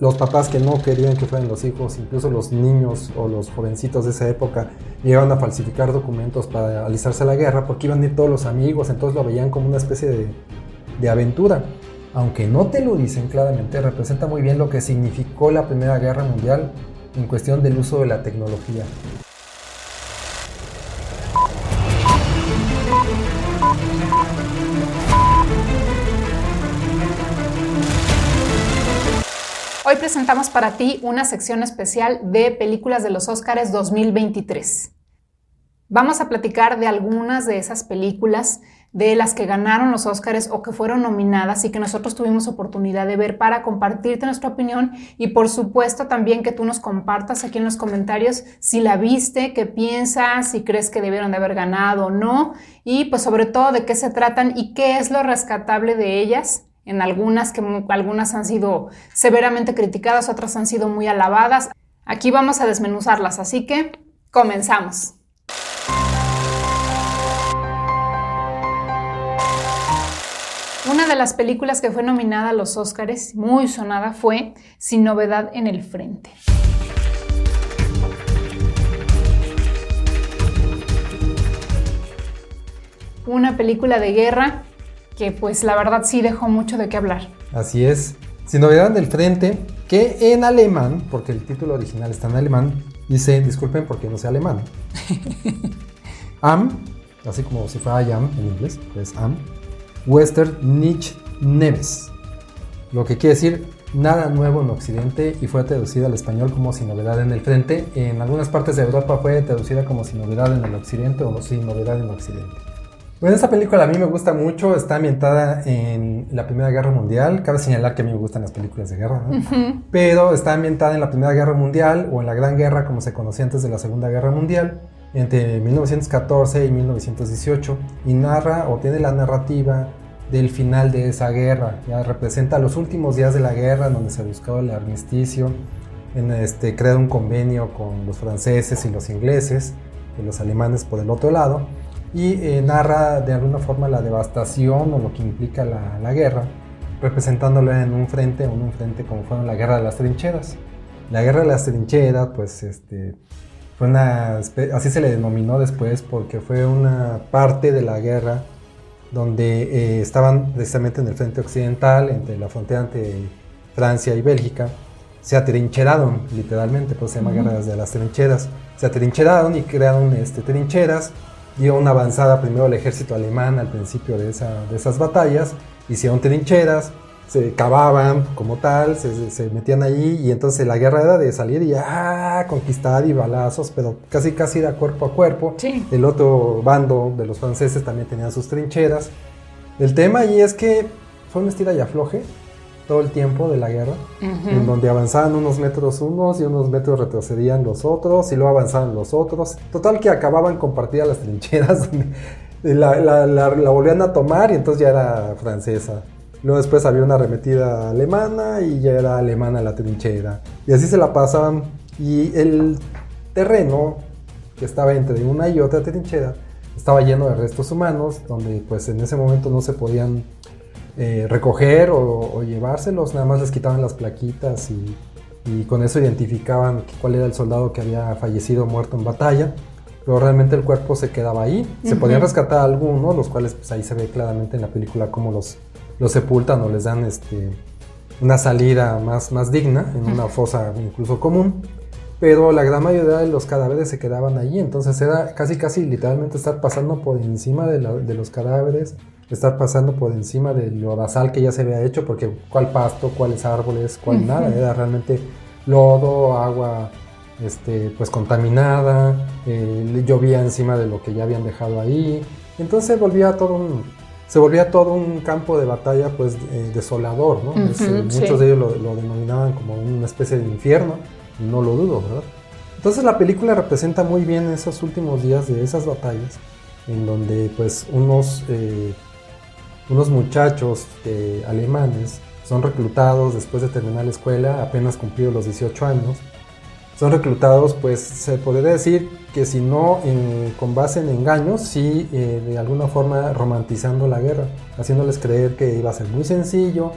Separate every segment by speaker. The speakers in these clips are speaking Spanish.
Speaker 1: los papás que no querían que fueran los hijos, incluso los niños o los jovencitos de esa época, llegaban a falsificar documentos para alistarse a la guerra porque iban a ir todos los amigos, entonces lo veían como una especie de aventura. Aunque no te lo dicen claramente, representa muy bien lo que significó la Primera Guerra Mundial en cuestión del uso de la tecnología.
Speaker 2: Hoy presentamos para ti una sección especial de películas de los Óscares 2023. Vamos a platicar de algunas de esas películas de las que ganaron los Óscares o que fueron nominadas y que nosotros tuvimos oportunidad de ver para compartirte nuestra opinión y por supuesto también que tú nos compartas aquí en los comentarios si la viste, qué piensas, si crees que debieron de haber ganado o no y pues sobre todo de qué se tratan y qué es lo rescatable de ellas. En algunas han sido severamente criticadas, otras han sido muy alabadas. Aquí vamos a desmenuzarlas, así que comenzamos. Una de las películas que fue nominada a los Óscares, muy sonada, fue Sin novedad en el frente. Una película de guerra que pues la verdad sí dejó mucho de qué hablar.
Speaker 1: Así es, Sin novedad en el frente, que en alemán, porque el título original está en alemán, dice, disculpen porque no sé alemán, así como si fuera I am en inglés, es Western Nichts Neues, lo que quiere decir nada nuevo en Occidente y fue traducida al español como Sin novedad en el frente. En algunas partes de Europa fue traducida como Sin novedad en el Occidente o Sin novedad en Occidente. Bueno, esta película a mí me gusta mucho, está ambientada en la Primera Guerra Mundial. Cabe señalar que a mí me gustan las películas de guerra, ¿no? Uh-huh. Pero está ambientada en la Primera Guerra Mundial o en la Gran Guerra, como se conocía antes de la Segunda Guerra Mundial, entre 1914 y 1918, y narra o tiene la narrativa del final de esa guerra. Ya representa los últimos días de la guerra, donde se buscaba el armisticio, crea un convenio con los franceses y los ingleses, y los alemanes por el otro lado, y narra de alguna forma la devastación o lo que implica la guerra, representándola en un frente como fue la Guerra de las Trincheras. La Guerra de las Trincheras, pues fue así se le denominó después porque fue una parte de la guerra donde estaban precisamente en el frente occidental, entre la frontera entre Francia y Bélgica, se atrincheraron literalmente, pues se llama Guerra de las Trincheras. Se atrincheraron y crearon trincheras. Dio una avanzada primero el ejército alemán al principio de esas batallas, hicieron trincheras, se cavaban como tal, se metían ahí y entonces la guerra era de salir y conquistar y balazos, pero casi de cuerpo a cuerpo. Sí. El otro bando de los franceses también tenían sus trincheras. El tema ahí es que fue un estira y afloje todo el tiempo de la guerra, uh-huh, en donde avanzaban unos metros unos y unos metros retrocedían los otros y luego avanzaban los otros. Total que acababan compartidas las trincheras, la volvían a tomar y entonces ya era francesa. Luego después había una arremetida alemana y ya era alemana la trinchera. Y así se la pasaban. Y el terreno que estaba entre una y otra trinchera estaba lleno de restos humanos, donde pues en ese momento no se podían recoger o llevárselos, nada más les quitaban las plaquitas y con eso identificaban cuál era el soldado que había fallecido muerto en batalla, pero realmente el cuerpo se quedaba ahí. Uh-huh. Se podían rescatar algunos, los cuales pues ahí se ve claramente en la película cómo los sepultan o les dan una salida más digna en una fosa incluso común, pero la gran mayoría de los cadáveres se quedaban allí, entonces era casi literalmente estar pasando por encima de los cadáveres, estar pasando por encima del lodazal que ya se había hecho, porque cuál pasto, cuáles árboles, cuál uh-huh, nada, era realmente lodo, agua pues contaminada, llovía encima de lo que ya habían dejado ahí, entonces se volvía todo un campo de batalla pues desolador, ¿no? Uh-huh, muchos de ellos lo denominaban como una especie de infierno, y no lo dudo, ¿verdad? Entonces la película representa muy bien esos últimos días de esas batallas, en donde pues unos muchachos alemanes son reclutados después de terminar la escuela, apenas cumplidos los 18 años, son reclutados, pues se podría decir que si no con base en engaños, sí de alguna forma romantizando la guerra, haciéndoles creer que iba a ser muy sencillo,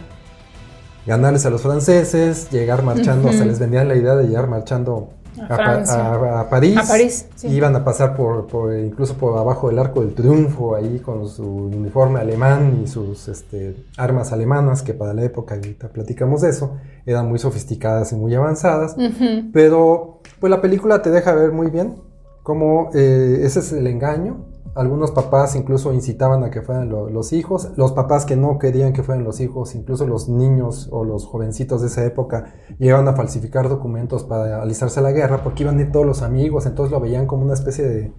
Speaker 1: ganarles a los franceses, llegar marchando, hasta les vendían la idea de llegar marchando a París.
Speaker 2: A París, sí.
Speaker 1: Iban a pasar incluso por abajo del Arco del Triunfo, ahí con su uniforme alemán y sus armas alemanas, que para la época, ahorita platicamos de eso, eran muy sofisticadas y muy avanzadas. Pero pues la película te deja ver muy bien cómo ese es el engaño. Algunos papás incluso incitaban a que fueran los hijos. Los papás que no querían que fueran los hijos, incluso los niños o los jovencitos de esa época, llegaban a falsificar documentos para alistarse a la guerra porque iban a ir todos los amigos, entonces lo veían como una especie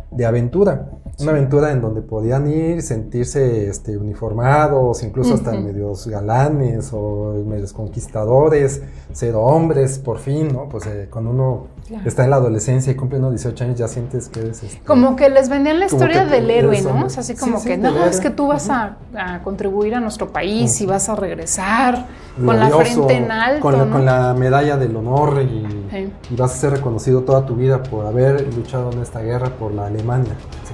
Speaker 1: de aventura. Una aventura en donde podían ir, sentirse uniformados, incluso hasta medios galanes o medios conquistadores, ser hombres, por fin, ¿no? Pues cuando uno está en la adolescencia y cumple unos 18 años, ya sientes que eres...
Speaker 2: como que les vendían la historia del héroe, ¿no? O sea, así como que, no, es que tú vas a contribuir a nuestro país y vas a regresar con la frente en alto,
Speaker 1: con la medalla del honor y vas a ser reconocido toda tu vida por haber luchado en esta guerra por la Alemania. Sí.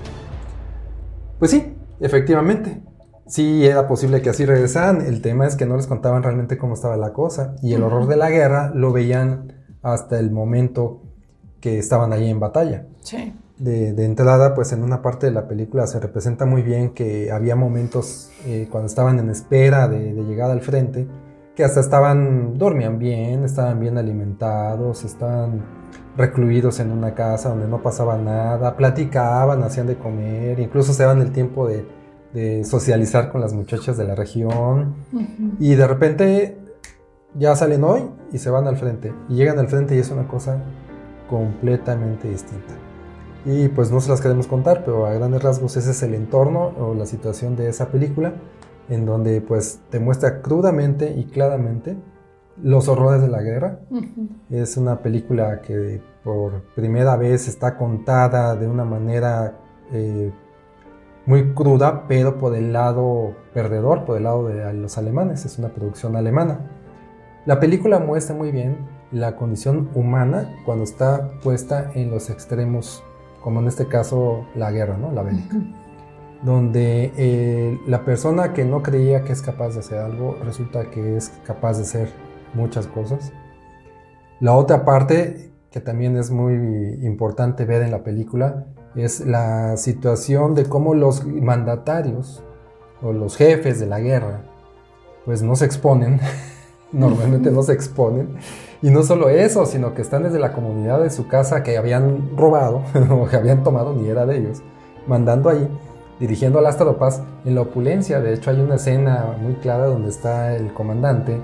Speaker 1: Pues sí, efectivamente, sí era posible que así regresaran. El tema es que no les contaban realmente cómo estaba la cosa y el horror de la guerra lo veían hasta el momento que estaban ahí en batalla.
Speaker 2: Sí.
Speaker 1: De entrada, pues en una parte de la película se representa muy bien que había momentos cuando estaban en espera de llegada al frente, que hasta dormían bien, estaban bien alimentados, estaban recluidos en una casa donde no pasaba nada, platicaban, hacían de comer, incluso se daban el tiempo de socializar con las muchachas de la región, y de repente ya salen hoy y se van al frente, y llegan al frente y es una cosa completamente distinta. Y pues no se las queremos contar, pero a grandes rasgos ese es el entorno o la situación de esa película, en donde pues te muestra crudamente y claramente los horrores de la guerra. Es una película que por primera vez está contada de una manera muy cruda, pero por el lado perdedor, por el lado de los alemanes. Es una producción alemana. La película muestra muy bien la condición humana cuando está puesta en los extremos, como en este caso la guerra, ¿no? La bélica. Donde la persona que no creía que es capaz de hacer algo, resulta que es capaz de hacer muchas cosas. La otra parte que también es muy importante ver en la película es la situación de cómo los mandatarios o los jefes de la guerra pues no se exponen, normalmente no se exponen, y no solo eso, sino que están desde la comunidad de su casa que habían robado o que habían tomado, ni era de ellos, mandando ahí, dirigiendo a las tropas en la opulencia. De hecho hay una escena muy clara donde está el comandante,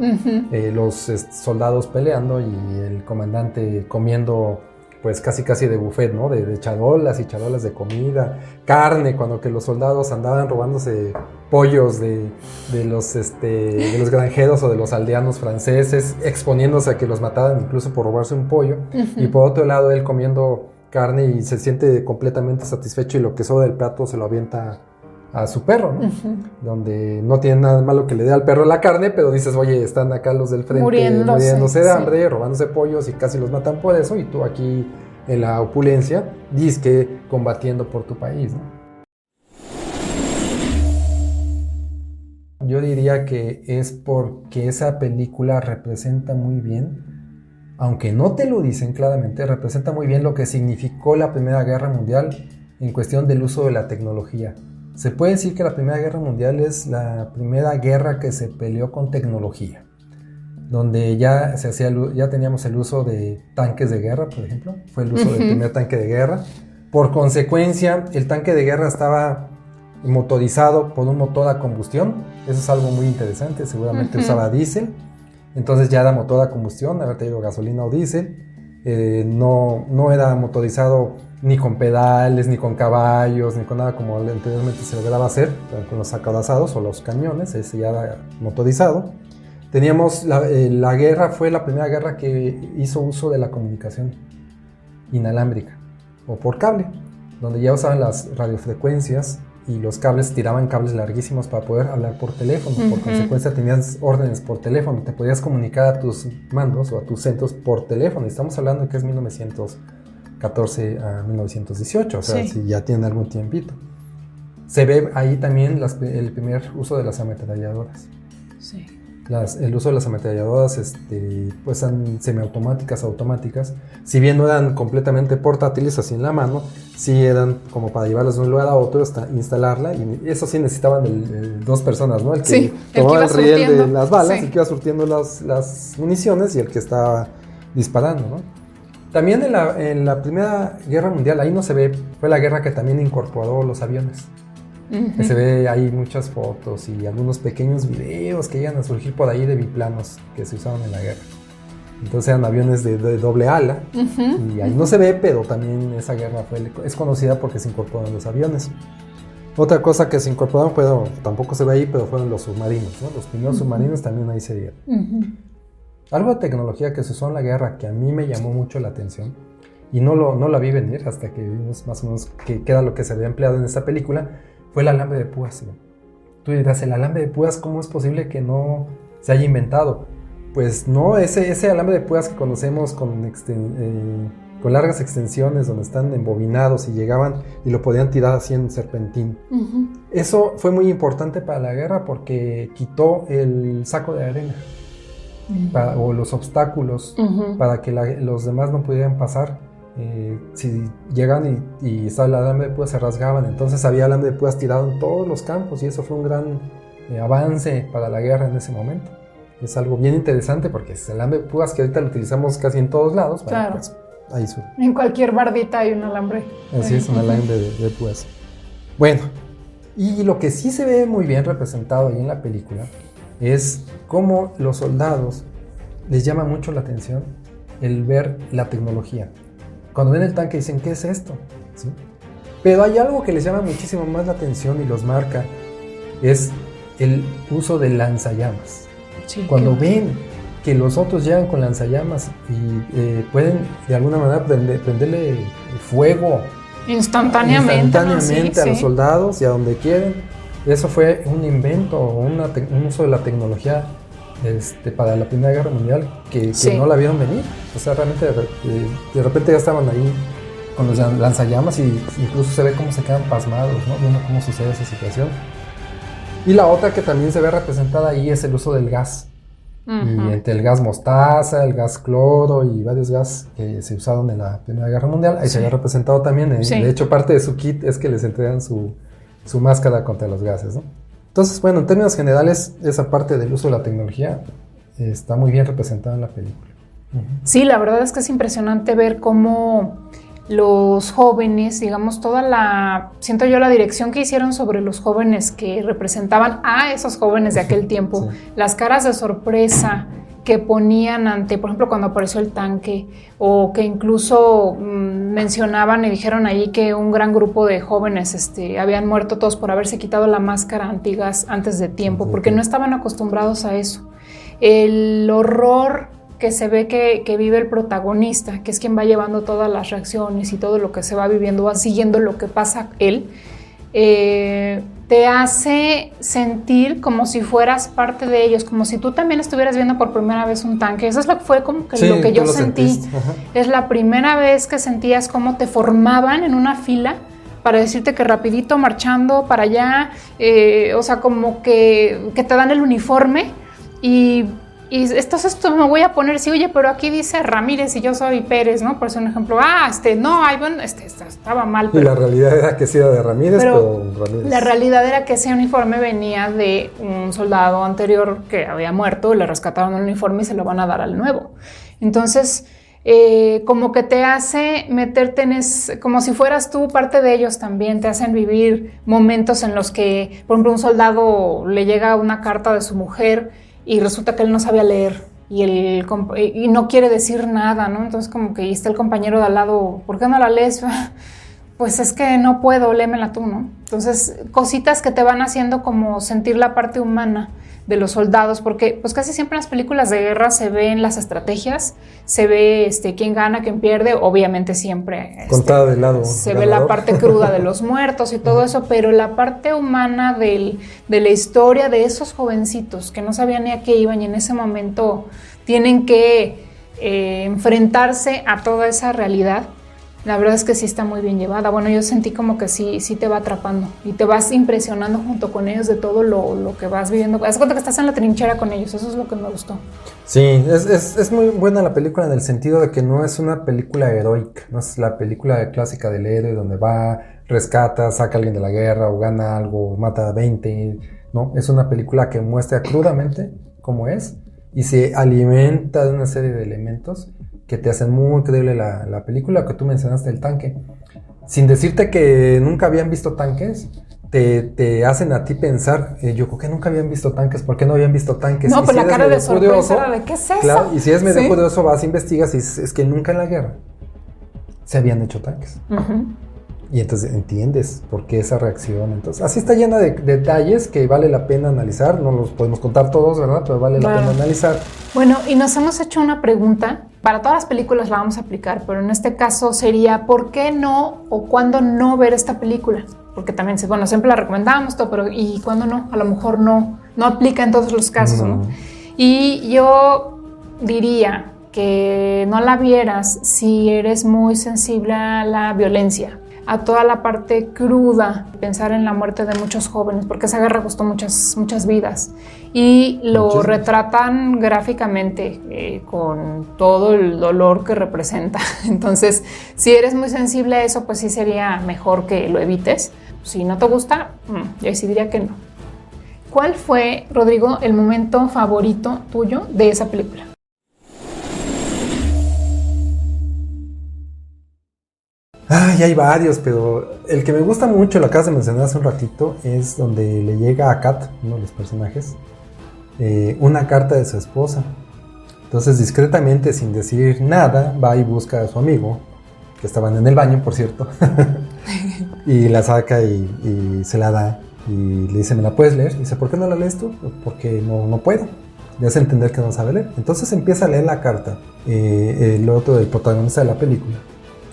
Speaker 1: los soldados peleando y el comandante comiendo pues casi de buffet, ¿no? De charolas y charolas de comida, carne, cuando que los soldados andaban robándose pollos de los granjeros o de los aldeanos franceses, exponiéndose a que los mataran incluso por robarse un pollo, y por otro lado él comiendo carne y se siente completamente satisfecho y lo que sobra del plato se lo avienta a su perro, ¿no? Donde no tiene nada malo que le dé al perro la carne, pero dices, oye, están acá los del frente muriéndose de hambre, robándose pollos y casi los matan por eso, y tú aquí en la opulencia, disque combatiendo por tu país, ¿no? Yo diría que es porque esa película representa muy bien, aunque no te lo dicen claramente, representa muy bien lo que significó la Primera Guerra Mundial en cuestión del uso de la tecnología. Se puede decir que la Primera Guerra Mundial es la primera guerra que se peleó con tecnología, donde ya teníamos el uso de tanques de guerra, por ejemplo, fue el uso del primer tanque de guerra. Por consecuencia, el tanque de guerra estaba motorizado por un motor a combustión. Eso es algo muy interesante, seguramente usaba diésel, entonces ya era motor a combustión, haber tenido gasolina o diésel. No era motorizado ni con pedales, ni con caballos, ni con nada como anteriormente se lograba hacer, con los acorazados o los cañones. Ese ya era motorizado. Teníamos, la guerra fue la primera guerra que hizo uso de la comunicación inalámbrica o por cable, donde ya usaban las radiofrecuencias y los cables, tiraban cables larguísimos para poder hablar por teléfono. Por consecuencia tenías órdenes por teléfono, te podías comunicar a tus mandos o a tus centros por teléfono. Y estamos hablando de que es 1914 a 1918, o sea, si ya tiene algún tiempito. Se ve ahí también el primer uso de las ametralladoras.
Speaker 2: Sí.
Speaker 1: el uso de las ametralladoras pues eran semiautomáticas, automáticas. Si bien no eran completamente portátiles así en la mano, sí eran como para llevarlas de un lugar a otro hasta instalarla, y eso sí necesitaban de 2 personas, ¿no? El que tomaba el riel de las balas, el que iba surtiendo las municiones y el que estaba disparando, ¿no? También en la Primera Guerra Mundial, ahí no se ve, fue la guerra que también incorporó los aviones. Uh-huh. Se ve ahí muchas fotos y algunos pequeños videos que llegan a surgir por ahí de biplanos que se usaron en la guerra. Entonces eran aviones de doble ala, uh-huh, y ahí no se ve, pero también esa guerra es conocida porque se incorporaron los aviones. Otra cosa que se incorporaron, tampoco se ve ahí, pero fueron los submarinos, ¿no? Los primeros uh-huh submarinos también ahí se vieron. Uh-huh. Algo de tecnología que se usó en la guerra que a mí me llamó mucho la atención, y no la vi venir hasta que vimos más o menos qué era lo que se había empleado en esta película, fue el alambre de púas. Tú dirás, ¿el alambre de púas cómo es posible que no se haya inventado? Pues no, ese alambre de púas que conocemos con largas extensiones donde están embobinados y llegaban y lo podían tirar así en serpentín. Uh-huh. Eso fue muy importante para la guerra porque quitó el saco de arena uh-huh o los obstáculos uh-huh para que los demás no pudieran pasar. Si llegan y estaba el alambre de púas, se rasgaban. Entonces había alambre de púas tirado en todos los campos y eso fue un gran avance para la guerra en ese momento. Es algo bien interesante porque es el alambre de púas que ahorita lo utilizamos casi en todos lados.
Speaker 2: Claro.
Speaker 1: Pues, ahí sube.
Speaker 2: En cualquier bardita hay un alambre.
Speaker 1: Así es, un alambre de púas. Bueno, y lo que sí se ve muy bien representado ahí en la película es cómo los soldados les llama mucho la atención el ver la tecnología. Cuando ven el tanque dicen, ¿qué es esto? ¿Sí? Pero hay algo que les llama muchísimo más la atención y los marca, es el uso de lanzallamas. Sí, cuando ven que los otros llegan con lanzallamas y pueden de alguna manera prenderle fuego
Speaker 2: instantáneamente
Speaker 1: a los soldados y a donde quieren, eso fue un invento, un uso de la tecnología para la Primera Guerra Mundial que no la vieron venir. O sea, realmente de repente ya estaban ahí con los lanzallamas y incluso se ve cómo se quedan pasmados, ¿no? Viendo cómo sucede esa situación. Y la otra que también se ve representada ahí es el uso del gas. Uh-huh. Y entre el gas mostaza, el gas cloro y varios gases que se usaron en la Primera Guerra Mundial, ahí se había representado también. De hecho, parte de su kit es que les entregan su máscara contra los gases, ¿no? Entonces, bueno, en términos generales, esa parte del uso de la tecnología está muy bien representada en la película. Uh-huh.
Speaker 2: Sí, la verdad es que es impresionante ver cómo los jóvenes, digamos, siento yo la dirección que hicieron sobre los jóvenes que representaban a esos jóvenes de aquel tiempo, sí, las caras de sorpresa que ponían ante, por ejemplo, cuando apareció el tanque, o que incluso mencionaban y dijeron ahí que un gran grupo de jóvenes habían muerto todos por haberse quitado la máscara antigas antes de tiempo, porque no estaban acostumbrados a eso. El horror que se ve que vive el protagonista, que es quien va llevando todas las reacciones y todo lo que se va viviendo, va siguiendo lo que pasa él, te hace sentir como si fueras parte de ellos, como si tú también estuvieras viendo por primera vez un tanque. Eso es lo que fue como que lo que yo sentí. Es la primera vez que sentías cómo te formaban en una fila para decirte que rapidito marchando para allá, o sea, como que te dan el uniforme y esto me voy a poner, sí, oye, pero aquí dice Ramírez y yo soy Pérez, ¿no? Por eso un ejemplo, estaba mal.
Speaker 1: Pero, y la realidad era que sí era de Ramírez, pero Ramírez.
Speaker 2: La realidad era que ese uniforme venía de un soldado anterior que había muerto, le rescataron el uniforme y se lo van a dar al nuevo. Entonces, como que te hace meterte como si fueras tú parte de ellos también, te hacen vivir momentos en los que, por ejemplo, un soldado le llega una carta de su mujer y resulta que él no sabía leer y no quiere decir nada, ¿no? Entonces como que está el compañero de al lado, ¿por qué no la lees? Pues es que no puedo, léemela tú, ¿no? Entonces cositas que te van haciendo como sentir la parte humana de los soldados, porque pues casi siempre en las películas de guerra se ven las estrategias, se ve quién gana, quién pierde, obviamente siempre
Speaker 1: contada de lado
Speaker 2: se ve la parte cruda de los muertos y todo eso, pero la parte humana de la historia de esos jovencitos que no sabían ni a qué iban y en ese momento tienen que enfrentarse a toda esa realidad, La verdad es que sí está muy bien llevada. Bueno, yo sentí como que sí te va atrapando y te vas impresionando junto con ellos de todo lo que vas viviendo. Haz cuenta que estás en la trinchera con ellos, eso es lo que me gustó.
Speaker 1: Sí, es muy buena la película en el sentido de que no es una película heroica, no es la película clásica del héroe donde va, rescata, saca a alguien de la guerra o gana algo, o mata a 20, ¿no? Es una película que muestra crudamente cómo es y se alimenta de una serie de elementos que te hacen muy creíble la película, que tú mencionaste, el tanque. Sin decirte que nunca habían visto tanques, te hacen a ti pensar, yo creo que nunca habían visto tanques, ¿por qué no habían visto tanques?
Speaker 2: No,
Speaker 1: y
Speaker 2: pues
Speaker 1: si
Speaker 2: la cara de sorpresa era de, ¿qué es eso?
Speaker 1: Claro, y si eres medio curioso, vas, investigas y es que nunca en la guerra se habían hecho tanques. Uh-huh. Y entonces entiendes por qué esa reacción. Entonces, así está llena de detalles que vale la pena analizar. No los podemos contar todos, ¿verdad? Pero vale la pena analizar.
Speaker 2: Bueno, y nos hemos hecho una pregunta. Para todas las películas la vamos a aplicar, pero en este caso sería ¿por qué no o cuándo no ver esta película? Porque también, bueno, siempre la recomendamos todo, pero ¿y cuándo no? A lo mejor no aplica en todos los casos, ¿no? Y yo diría que no la vieras si eres muy sensible a la violencia, a toda la parte cruda, pensar en la muerte de muchos jóvenes, porque esa guerra costó muchas vidas y lo retratan gráficamente con todo el dolor que representa. Entonces, si eres muy sensible a eso, pues sí sería mejor que lo evites. Si no te gusta, yo sí diría que no. ¿Cuál fue, Rodrigo, el momento favorito tuyo de esa película?
Speaker 1: Ay, hay varios, pero el que me gusta mucho, lo acabas de mencionar hace un ratito, es donde le llega a Kat, uno de los personajes, una carta de su esposa. Entonces, discretamente, sin decir nada, va y busca a su amigo, que estaban en el baño, por cierto, y la saca y se la da, y le dice, ¿me la puedes leer? Y dice, ¿por qué no la lees tú? Porque no puedo. Le hace entender que no sabe leer. Entonces empieza a leer la carta, el protagonista de la película.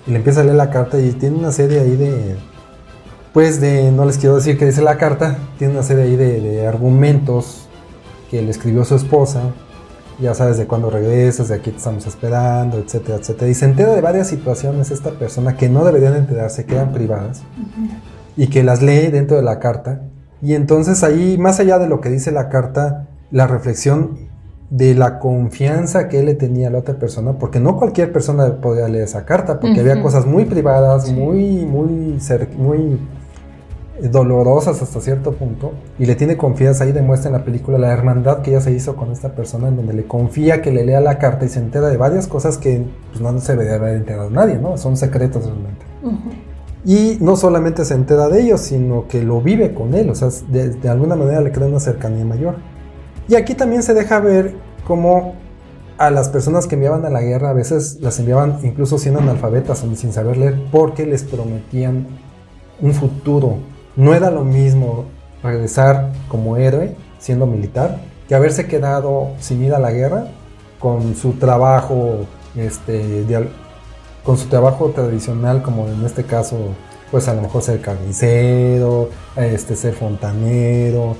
Speaker 1: Y le empieza a leer la carta y tiene una serie ahí no les quiero decir qué dice la carta, tiene una serie ahí de argumentos que le escribió su esposa, ya sabes de cuándo regresas, de aquí te estamos esperando, etcétera, etcétera. Y se entera de varias situaciones esta persona que no deberían enterarse, quedan privadas, y que las lee dentro de la carta. Y entonces ahí, más allá de lo que dice la carta, la reflexión de la confianza que él le tenía a la otra persona, porque no cualquier persona podía leer esa carta, porque había cosas muy privadas, muy dolorosas hasta cierto punto, y le tiene confianza. Ahí demuestra en la película la hermandad que ella se hizo con esta persona, en donde le confía que le lea la carta y se entera de varias cosas que pues, no se debería haber enterado nadie, ¿no? Son secretos realmente. Y no solamente se entera de ellos, sino que lo vive con él, o sea, de alguna manera le crea una cercanía mayor. Y aquí también se deja ver cómo a las personas que enviaban a la guerra a veces las enviaban incluso siendo analfabetas o sin saber leer, porque les prometían un futuro. No era lo mismo regresar como héroe siendo militar que haberse quedado sin ir a la guerra con su trabajo con su trabajo tradicional, como en este caso pues a lo mejor ser carnicero, ser fontanero,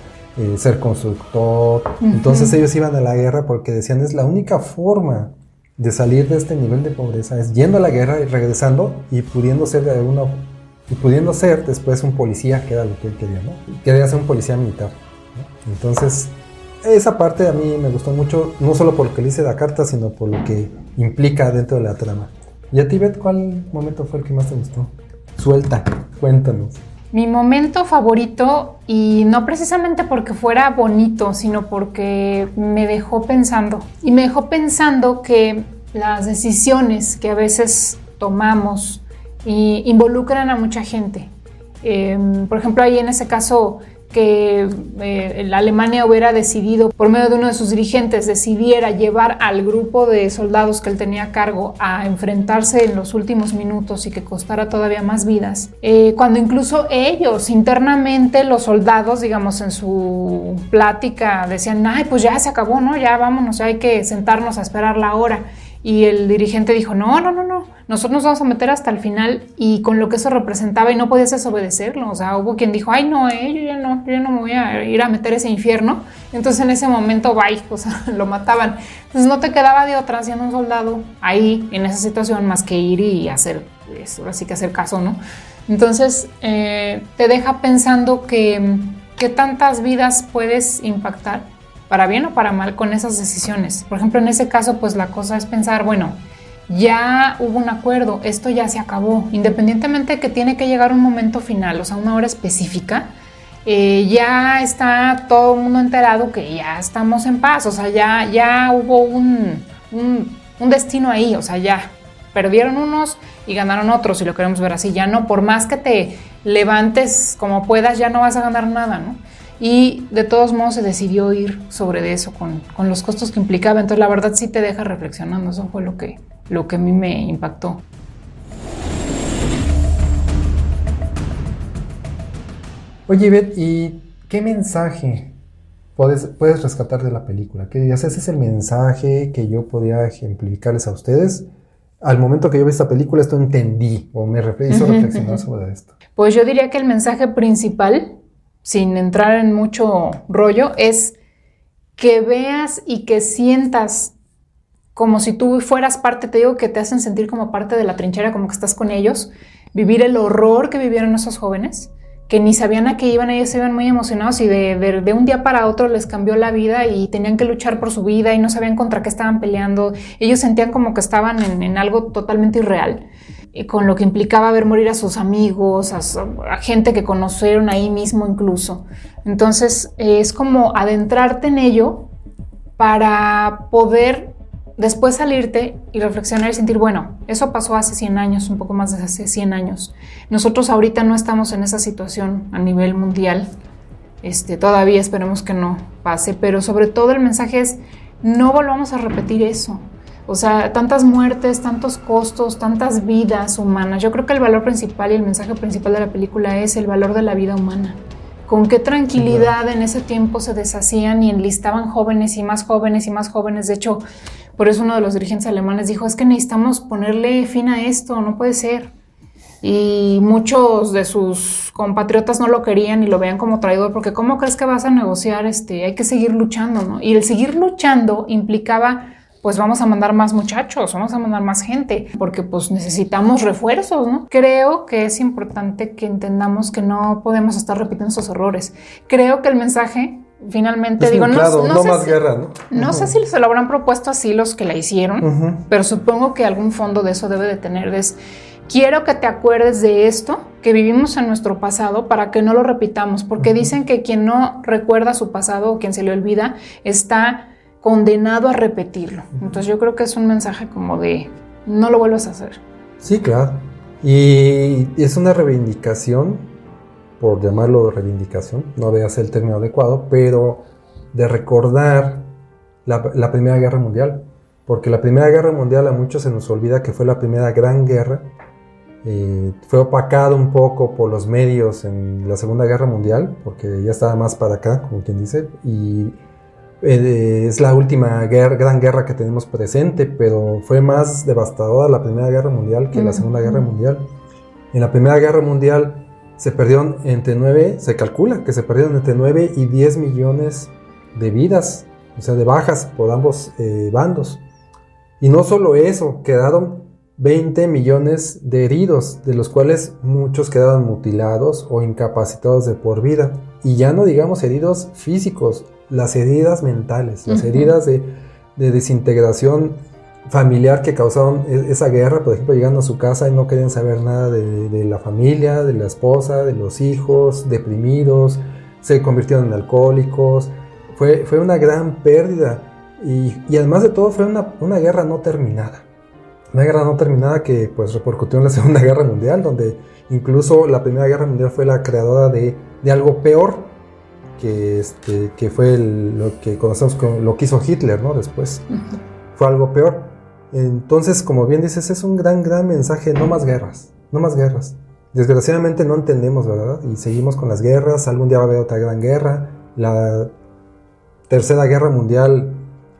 Speaker 1: ser constructor. Entonces ellos iban a la guerra porque decían, es la única forma de salir de este nivel de pobreza, es yendo a la guerra y regresando y pudiendo ser después un policía, que era lo que él quería, ¿no? Quería ser un policía militar, ¿no? Entonces esa parte a mí me gustó mucho, no solo por lo que le hice la carta, sino por lo que implica dentro de la trama. ¿Y a ti, Beth, cuál momento fue el que más te gustó? Suelta, cuéntanos.
Speaker 2: Mi momento favorito, y no precisamente porque fuera bonito, sino porque me dejó pensando. Y me dejó pensando que las decisiones que a veces tomamos involucran a mucha gente. Por ejemplo, ahí en ese caso que la Alemania hubiera decidido, por medio de uno de sus dirigentes, decidiera llevar al grupo de soldados que él tenía a cargo a enfrentarse en los últimos minutos y que costara todavía más vidas, cuando incluso ellos internamente, los soldados, digamos, en su plática decían, ay, pues ya se acabó, ¿no? Ya vámonos, ya hay que sentarnos a esperar la hora. Y el dirigente dijo, no, nosotros nos vamos a meter hasta el final, y con lo que eso representaba, y no podías desobedecerlo. O sea, hubo quien dijo, ay, no, yo ya no me voy a ir a meter ese infierno. Entonces en ese momento, bye, o sea, lo mataban. Entonces no te quedaba de otra siendo un soldado ahí, en esa situación, más que ir y hacer eso, así que hacer caso, ¿no? Entonces te deja pensando que tantas vidas puedes impactar, para bien o para mal, con esas decisiones. Por ejemplo, en ese caso, pues la cosa es pensar, bueno, ya hubo un acuerdo, esto ya se acabó, independientemente de que tiene que llegar un momento final, o sea, una hora específica, ya está todo el mundo enterado que ya estamos en paz, o sea, ya hubo un destino ahí, o sea, ya perdieron unos y ganaron otros, si lo queremos ver así. Ya no, por más que te levantes como puedas, ya no vas a ganar nada, ¿no? Y de todos modos se decidió ir sobre de eso con los costos que implicaba. Entonces la verdad sí te deja reflexionando. Eso fue lo que a mí me impactó.
Speaker 1: Oye, Ivette, ¿y qué mensaje puedes rescatar de la película? ¿Qué dirías? Ese es el mensaje que yo podía ejemplificarles a ustedes. Al momento que yo vi esta película, esto entendí o me hizo reflexionar sobre esto.
Speaker 2: Pues yo diría que el mensaje principal, sin entrar en mucho rollo, es que veas y que sientas como si tú fueras parte. Te digo que te hacen sentir como parte de la trinchera, como que estás con ellos, vivir el horror que vivieron esos jóvenes, que ni sabían a qué iban. Ellos se iban muy emocionados y de un día para otro les cambió la vida y tenían que luchar por su vida y no sabían contra qué estaban peleando. Ellos sentían como que estaban en algo totalmente irreal, con lo que implicaba ver morir a sus amigos, a gente que conocieron ahí mismo incluso. Entonces es como adentrarte en ello para poder después salirte y reflexionar y sentir, bueno, eso pasó hace 100 años, un poco más de hace 100 años. Nosotros ahorita no estamos en esa situación a nivel mundial. Todavía esperemos que no pase, pero sobre todo el mensaje es, no volvamos a repetir eso. O sea, tantas muertes, tantos costos, tantas vidas humanas. Yo creo que el valor principal y el mensaje principal de la película es el valor de la vida humana. Con qué tranquilidad en ese tiempo se deshacían y enlistaban jóvenes y más jóvenes y más jóvenes. De hecho, por eso uno de los dirigentes alemanes dijo, es que necesitamos ponerle fin a esto, no puede ser. Y muchos de sus compatriotas no lo querían y lo veían como traidor, porque ¿cómo crees que vas a negociar? Hay que seguir luchando, ¿no? Y el seguir luchando implicaba, pues vamos a mandar más muchachos, vamos a mandar más gente, porque pues necesitamos refuerzos, ¿no? Creo que es importante que entendamos que no podemos estar repitiendo esos errores. Creo que el mensaje, finalmente, digo, no sé
Speaker 1: más
Speaker 2: si,
Speaker 1: guerra, ¿no?
Speaker 2: No sé si se lo habrán propuesto así los que la hicieron, pero supongo que algún fondo de eso debe de tener. Quiero que te acuerdes de esto que vivimos en nuestro pasado para que no lo repitamos, porque dicen que quien no recuerda su pasado o quien se le olvida está condenado a repetirlo. Entonces yo creo que es un mensaje como de no lo vuelvas a hacer.
Speaker 1: Sí, claro. Y es una reivindicación, por llamarlo reivindicación, no debe ser el término adecuado, pero de recordar la Primera Guerra Mundial. Porque la Primera Guerra Mundial a muchos se nos olvida que fue la primera gran guerra. Fue opacado un poco por los medios en la Segunda Guerra Mundial, porque ya estaba más para acá, como quien dice, y es la última gran guerra que tenemos presente, pero fue más devastadora la Primera Guerra Mundial que la Segunda Guerra Mundial. En la Primera Guerra Mundial se calcula que se perdieron entre 9 y 10 millones de vidas, o sea, de bajas por ambos bandos. Y no solo eso, quedaron 20 millones de heridos, de los cuales muchos quedaron mutilados o incapacitados de por vida. Y ya no digamos heridos físicos, las heridas mentales, las heridas de desintegración familiar que causaron esa guerra. Por ejemplo, llegando a su casa y no querían saber nada de la familia, de la esposa, de los hijos, deprimidos, se convirtieron en alcohólicos. Fue una gran pérdida y además de todo fue una guerra no terminada. Una guerra no terminada que pues repercutió en la Segunda Guerra Mundial, donde incluso la Primera Guerra Mundial fue la creadora de algo peor, que fue lo que conocemos como lo que hizo Hitler, ¿no? Después fue algo peor. Entonces, como bien dices, es un gran mensaje: no más guerras, no más guerras. Desgraciadamente no entendemos, ¿verdad? Y seguimos con las guerras. Algún día va a haber otra gran guerra. La Tercera Guerra Mundial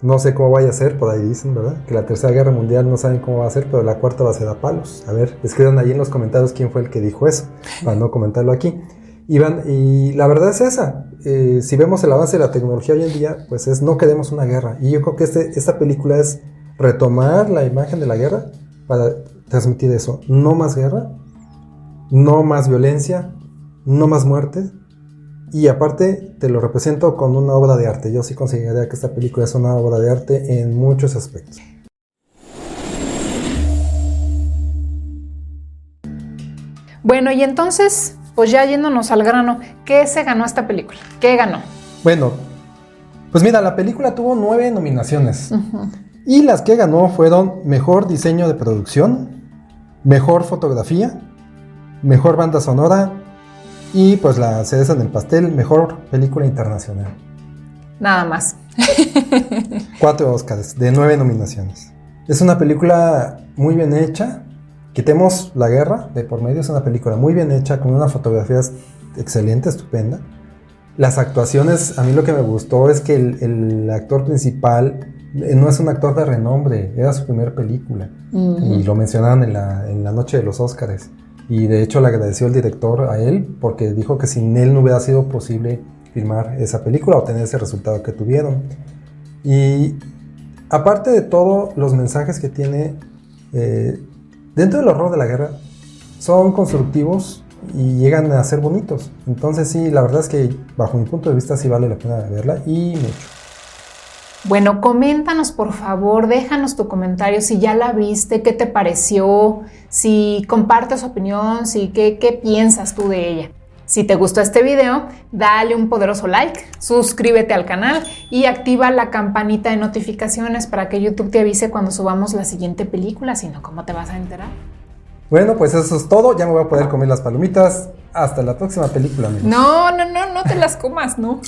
Speaker 1: No sé cómo vaya a ser, por ahí dicen, ¿verdad? Que la tercera guerra mundial no saben cómo va a ser, pero la cuarta va a ser a palos. A ver, escriban ahí en los comentarios quién fue el que dijo eso, para no comentarlo aquí. Y la verdad es esa. Si vemos el avance de la tecnología hoy en día, pues no queremos una guerra. Y yo creo que esta película es retomar la imagen de la guerra para transmitir eso. No más guerra, no más violencia, no más muerte. Y aparte te lo represento con una obra de arte. Yo sí consideraría que esta película es una obra de arte en muchos aspectos.
Speaker 2: Bueno, y entonces, pues ya yéndonos al grano, ¿qué se ganó esta película? ¿Qué ganó?
Speaker 1: Bueno, pues mira, la película tuvo 9 nominaciones. Y las que ganó fueron Mejor Diseño de Producción, Mejor Fotografía, Mejor Banda Sonora y pues la cereza en el pastel, Mejor Película Internacional.
Speaker 2: Nada más.
Speaker 1: 4 Óscars de 9 nominaciones. Es una película muy bien hecha. Quitemos la guerra de por medio. Es una película muy bien hecha, con una fotografía excelente, estupenda. Las actuaciones, a mí lo que me gustó es que el actor principal no es un actor de renombre, era su primera película. Y lo mencionaron en la noche de los Óscares. Y de hecho le agradeció el director a él, porque dijo que sin él no hubiera sido posible filmar esa película o tener ese resultado que tuvieron. Y aparte de todo, los mensajes que tiene dentro del horror de la guerra son constructivos y llegan a ser bonitos. Entonces sí, la verdad es que bajo mi punto de vista sí vale la pena verla y mucho.
Speaker 2: Bueno, coméntanos por favor, déjanos tu comentario si ya la viste, qué te pareció, si compartes opinión, qué piensas tú de ella. Si te gustó este video, dale un poderoso like, suscríbete al canal y activa la campanita de notificaciones para que YouTube te avise cuando subamos la siguiente película, si no, ¿cómo te vas a enterar?
Speaker 1: Bueno, pues eso es todo, ya me voy a poder comer las palomitas. Hasta la próxima película, amigos.
Speaker 2: No te las comas, no.